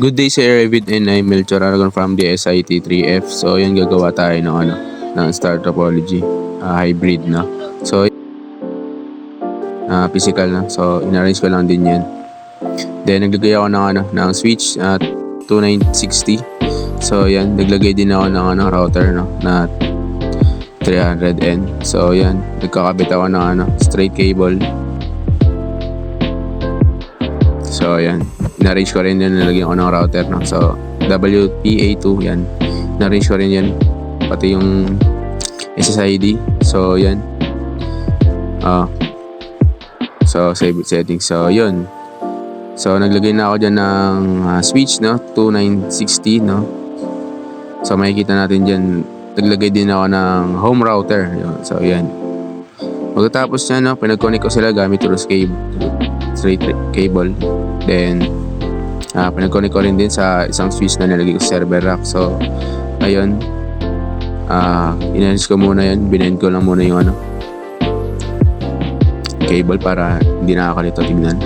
Good day Sir David and I'm Melchor Aragon from the SIT3F. So yan gagawa tayo ng star topology hybrid na. So physical na. So inarrange ko lang din yan. Then naglagay ako ng switch at 2960. So yan, naglagay din ako ng router na 300N. So yan, nagkakabit ako ng straight cable. So yan, na-arrange ko rin yun, nilagyan ko ng router no. So WPA2 yan, na-arrange ko rin yan, pati yung SSID. So yan, so save settings. So yun, so naglagay na ako dyan ng switch no, 2960 no. So makikita natin dyan, naglagay din ako ng home router yun. So yan, pagkatapos nyan no, pinag-connect ko sila gamit through straight cable. Then pinag-connect ko rin din sa isang switch na nilagay ko sa server rack. So ayun, inarrange ko muna yan, binend ko lang muna yung cable para hindi nakakalito tignan.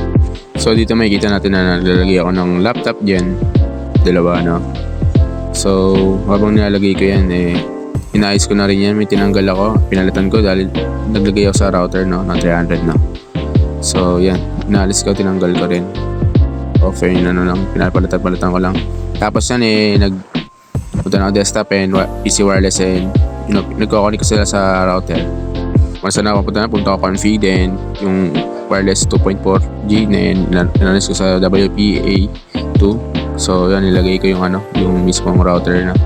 So dito makikita natin na nalalagay ako ng laptop dyan, dalawa no. So habang nilalagay ko yan, inayos ko na rin yan, may tinanggal ako, pinalitan ko dahil naglagay ako sa router no, ng 300 no. So yan, inalis ko, tinanggal ko rin. Offer yun lang, pinapalitan ko lang. Tapos yan punta na ako desktop and PC wireless and nagkoconnect ko sila sa router. Once na ako punta ako config, then yung wireless 2.4G na inalis ko sa WPA2. So yan, nilagay ko yung mismong router na.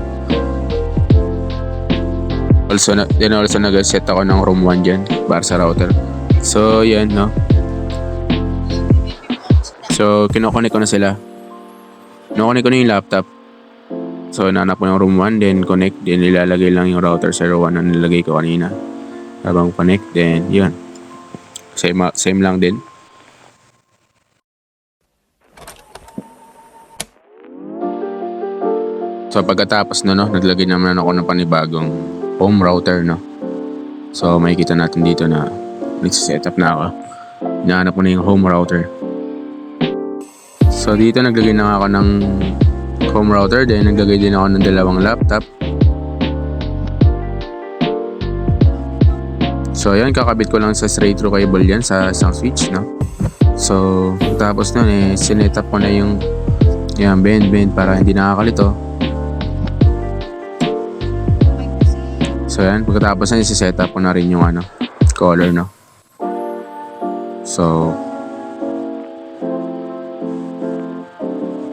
Also nag-set ako ng room 1 dyan para sa router. So yan no. So kinoconnect ko na sila. Kinoconnect ko na yung laptop. So nanap ko ng room 1, then connect, then ilalagay lang yung router 01 na nilagay ko kanina. Habang connect, then yun, same lang din. So pagkatapos no, naglagay naman ako ng panibagong home router no. So makikita natin dito na nagsisetup na ako. Hinahanap ko na yung home router. So dito naglagay na ako ng home router, then naglagay din ako ng dalawang laptop. So ayan, kakabit ko lang sa straight through cable yan sa isang switch no. So tapos nun sinetup ko na yung bend para hindi nakakalito. So yan, pagkatapos na isi-setup ko na rin yung color no. So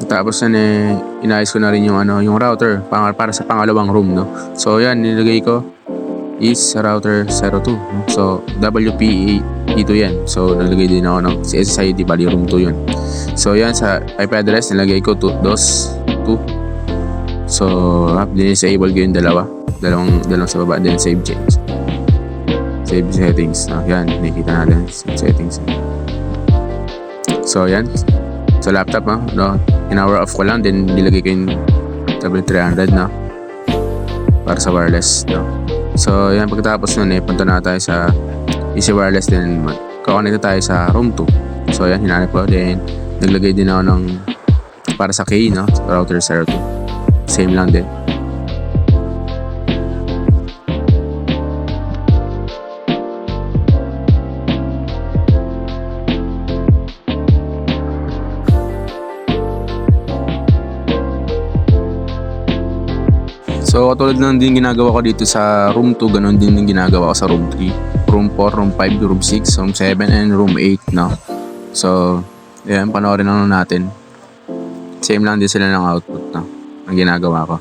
tapos inayos ko na rin yung router para sa pangalawang room no. So yan, nilagay ko is router 02 no? So WPA2 yan. So nalagay din ako ng SSID, bali room 2 yun. So yan, sa IP address nilagay ko 2. So disable ko yung dalawang sa baba, then save settings no? Yan, nakikita natin settings. So yan, sa laptop no, in-hour off ko lang, then nilagay ko yung W300 na para sa wireless no. So yan, pagkatapos nun punta na tayo sa PC wireless, then connect tayo sa room 2. So yan, hinanap ko, then naglagay din ako ng para sa key no, router 02, same lang din. So katulad lang din ginagawa ko dito sa room 2, ganun din yung ginagawa ko sa room 3, room 4, room 5, room 6, room 7, and room 8 no. So yan, panoorin lang natin. Same lang din sila ng output no, ang ginagawa ko.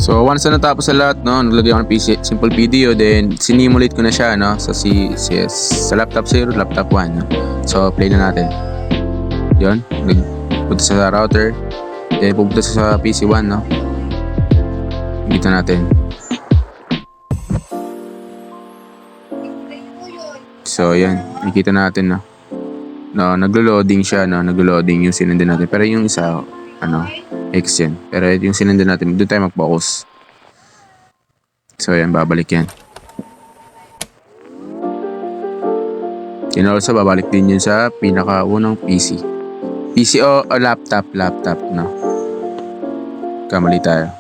So once na natapos sa lahat, no, naglagay ako ng PC, simple video, then sinimulate ko na siya, no, sa sa laptop 0, laptop 1, no. So play na natin. Yun, punta sa router, then pupunta sa PC 1, no. Dito natin. So yan, nakikita natin, no. No, naglo-loading siya, no, naglo-loading yung sinundan natin. Pero yung isa, X yan. Pero yung sinundan natin, doon tayo mag-focus. So yan, babalik yan. Yan also, babalik din yun sa pinakaunang PC. PC o laptop, no. Kamali tayo.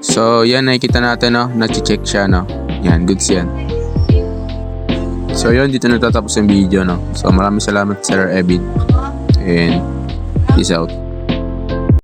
So yan, nakikita natin, no, nag-check siya, no. Yan, goods yan. So yun, dito natatapos yung video, no. So maraming salamat Sir Evid. And peace out.